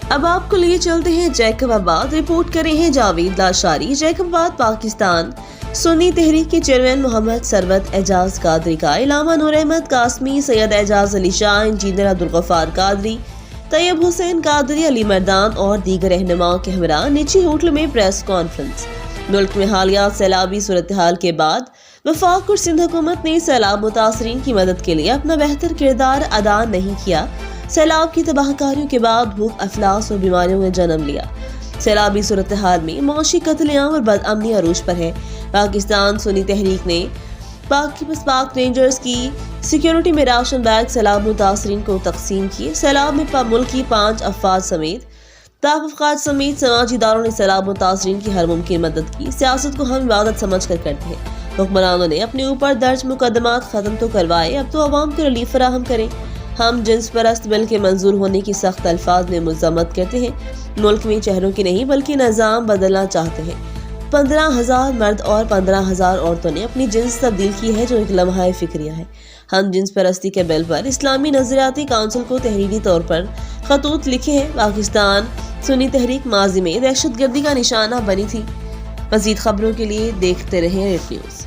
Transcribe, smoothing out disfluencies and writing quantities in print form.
اب آپ کو لیے چلتے ہیں جیکب آباد. رپورٹ کرے ہیں جاوید لاشاری. جیکب آباد پاکستان سنی تحریک کے چیئرمین محمد ثروت اعجاز قادری کا علامہ نور احمد قاسمی، سید اعجاز علی شاہ، انجینئر عبدالغفار قادری، طیب حسین قادری، علی مردان اور دیگر رہنماؤں کے ہمراہ نجی ہوٹل میں پریس کانفرنس. ملک میں حالیہ سیلابی صورتحال کے بعد وفاق اور سندھ حکومت نے سیلاب متاثرین کی مدد کے لیے اپنا بہتر کردار ادا نہیں کیا. سیلاب کی تباہ کاریوں کے بعد بھوک، افلاس اور بیماریوں نے جنم لیا. سیلابی صورتحال میں معاشی قتل عام اور بد امنی عروج پر ہے. پاکستان سنی تحریک نے پاک رینجرز کی سیکیورٹی میں راشن بیگ سیلاب متاثرین کو تقسیم کیے. سیلاب میں ملکی 5 افراد سمیت افراد سمیت سماجی اداروں نے سیلاب متاثرین کی ہر ممکن مدد کی. سیاست کو ہم عبادت سمجھ کر کرتے ہیں. حکمرانوں نے اپنے اوپر درج مقدمات ختم تو کروائے، اب تو عوام کو ریلیف فراہم کریں. ہم جنس پرست بل کے منظور ہونے کی سخت الفاظ میں مذمت کرتے ہیں. ملک میں چہروں کی نہیں بلکہ نظام بدلنا چاہتے ہیں. 15,000 مرد اور 15,000 عورتوں نے اپنی جنس تبدیل کی ہے، جو ایک لمحہ فکریہ ہے. ہم جنس پرستی کے بل پر اسلامی نظریاتی کونسل کو تحریری طور پر خطوط لکھے ہیں. پاکستان سنی تحریک ماضی میں دہشت گردی کا نشانہ بنی تھی. مزید خبروں کے لیے دیکھتے رہیں ریڈ نیوز.